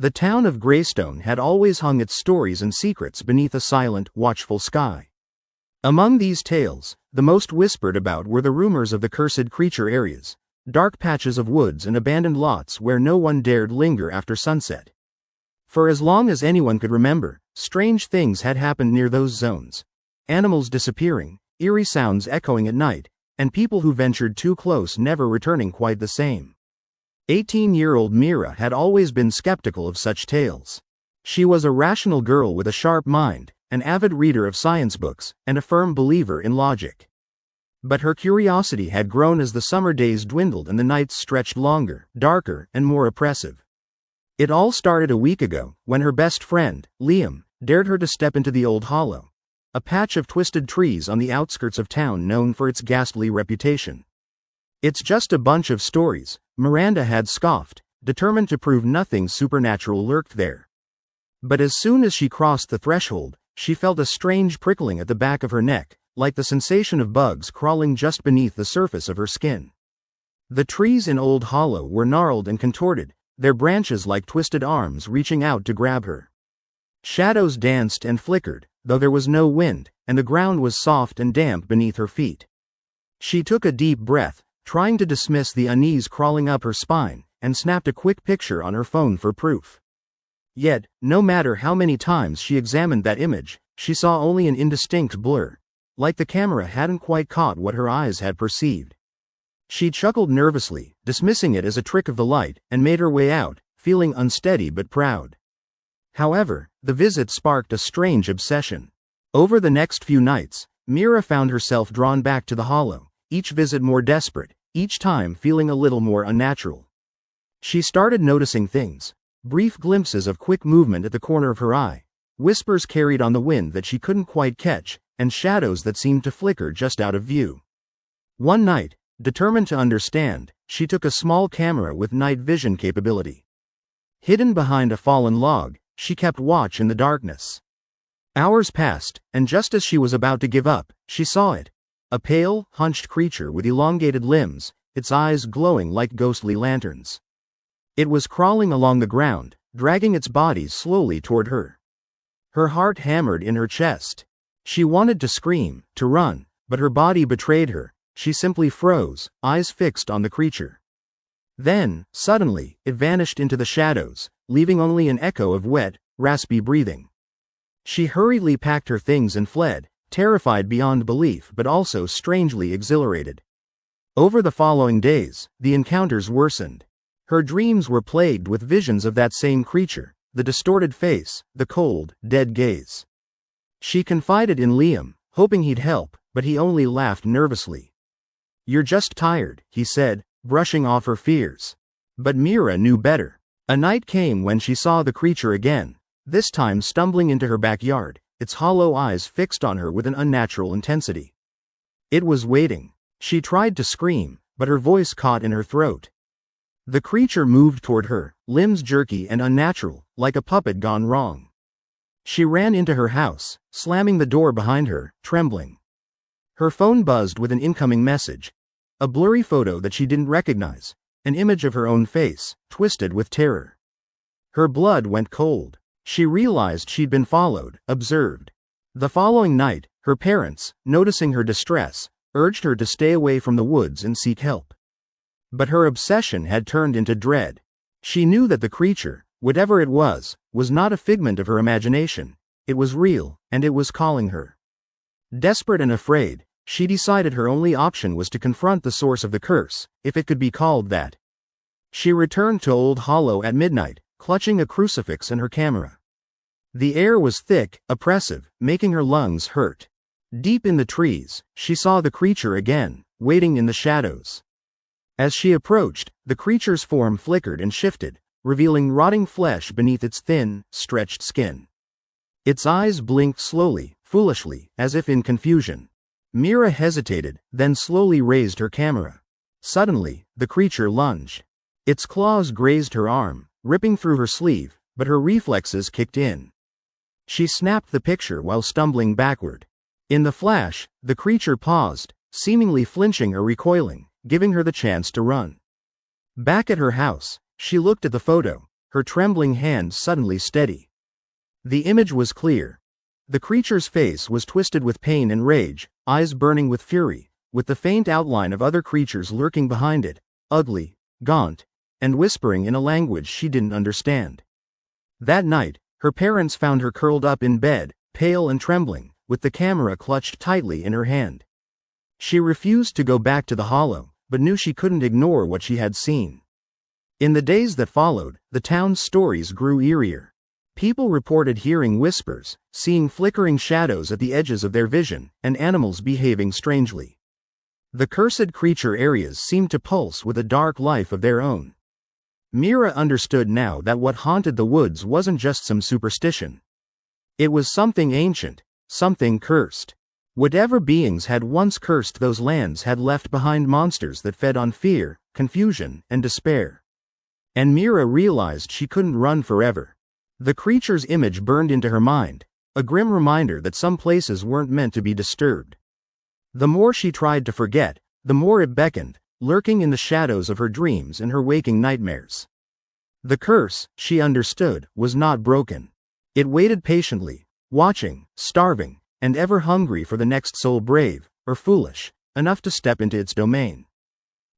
The town of Greystone had always hung its stories and secrets beneath a silent, watchful sky. Among these tales, the most whispered about were the rumors of the cursed creature areas, dark patches of woods and abandoned lots where no one dared linger after sunset. For as long as anyone could remember, strange things had happened near those zones. Animals disappearing, eerie sounds echoing at night, and people who ventured too close never returning quite the same. 18-year-old Mira had always been skeptical of such tales. She was a rational girl with a sharp mind, an avid reader of science books, and a firm believer in logic. But her curiosity had grown as the summer days dwindled and the nights stretched longer, darker, and more oppressive. It all started a week ago, when her best friend, Liam, dared her to step into the Old Hollow, a patch of twisted trees on the outskirts of town known for its ghastly reputation. "It's just a bunch of stories," Miranda had scoffed, determined to prove nothing supernatural lurked there. But as soon as she crossed the threshold, she felt a strange prickling at the back of her neck, like the sensation of bugs crawling just beneath the surface of her skin. The trees in Old Hollow were gnarled and contorted, their branches like twisted arms reaching out to grab her. Shadows danced and flickered, though there was no wind, and the ground was soft and damp beneath her feet. She took a deep breath, trying to dismiss the unease crawling up her spine, and snapped a quick picture on her phone for proof. Yet, no matter how many times she examined that image, she saw only an indistinct blur, like the camera hadn't quite caught what her eyes had perceived. She chuckled nervously, dismissing it as a trick of the light, and made her way out, feeling unsteady but proud. However, the visit sparked a strange obsession. Over the next few nights, Mira found herself drawn back to the hollow, each visit more desperate, each time feeling a little more unnatural. She started noticing things. Brief glimpses of quick movement at the corner of her eye, whispers carried on the wind that she couldn't quite catch, and shadows that seemed to flicker just out of view. One night, determined to understand, she took a small camera with night vision capability. Hidden behind a fallen log, she kept watch in the darkness. Hours passed, and just as she was about to give up, she saw it. A pale, hunched creature with elongated limbs, its eyes glowing like ghostly lanterns. It was crawling along the ground, dragging its body slowly toward her. Her heart hammered in her chest. She wanted to scream, to run, but her body betrayed her. She simply froze, eyes fixed on the creature. Then, suddenly, it vanished into the shadows, leaving only an echo of wet, raspy breathing. She hurriedly packed her things and fled, terrified beyond belief but also strangely exhilarated. Over the following days, the encounters worsened. Her dreams were plagued with visions of that same creature, the distorted face, the cold, dead gaze. She confided in Liam, hoping he'd help, but he only laughed nervously. "You're just tired," he said, brushing off her fears. But Mira knew better. A night came when she saw the creature again, this time stumbling into her backyard, its hollow eyes fixed on her with an unnatural intensity. It was waiting. She tried to scream, but her voice caught in her throat. The creature moved toward her, limbs jerky and unnatural, like a puppet gone wrong. She ran into her house, slamming the door behind her, trembling. Her phone buzzed with an incoming message. A blurry photo that she didn't recognize, an image of her own face, twisted with terror. Her blood went cold. She realized she'd been followed, observed. The following night, her parents, noticing her distress, urged her to stay away from the woods and seek help. But her obsession had turned into dread. She knew that the creature, whatever it was not a figment of her imagination. It was real, and it was calling her. Desperate and afraid, she decided her only option was to confront the source of the curse, if it could be called that. She returned to Old Hollow at midnight, clutching a crucifix and her camera. The air was thick, oppressive, making her lungs hurt. Deep in the trees, she saw the creature again, waiting in the shadows. As she approached, the creature's form flickered and shifted, revealing rotting flesh beneath its thin, stretched skin. Its eyes blinked slowly, foolishly, as if in confusion. Mira hesitated, then slowly raised her camera. Suddenly, the creature lunged. Its claws grazed her arm, ripping through her sleeve, but her reflexes kicked in. She snapped the picture while stumbling backward. In the flash, the creature paused, seemingly flinching or recoiling, giving her the chance to run. Back at her house, she looked at the photo. her trembling hand suddenly steady. The image was clear. The creature's face was twisted with pain and rage, eyes burning with fury, with the faint outline of other creatures lurking behind it, ugly, gaunt, and whispering in a language she didn't understand. That night, her parents found her curled up in bed, pale and trembling, with the camera clutched tightly in her hand. She refused to go back to the hollow, but knew she couldn't ignore what she had seen. In the days that followed, the town's stories grew eerier. People reported hearing whispers, seeing flickering shadows at the edges of their vision, and animals behaving strangely. The cursed creature areas seemed to pulse with a dark life of their own. Mira understood now that what haunted the woods wasn't just some superstition. It was something ancient, something cursed. Whatever beings had once cursed those lands had left behind monsters that fed on fear, confusion, and despair. And Mira realized she couldn't run forever. The creature's image burned into her mind, a grim reminder that some places weren't meant to be disturbed. The more she tried to forget, the more it beckoned, lurking in the shadows of her dreams and her waking nightmares. The curse, she understood, was not broken. It waited patiently, watching, starving, and ever hungry for the next soul brave, or foolish, enough to step into its domain.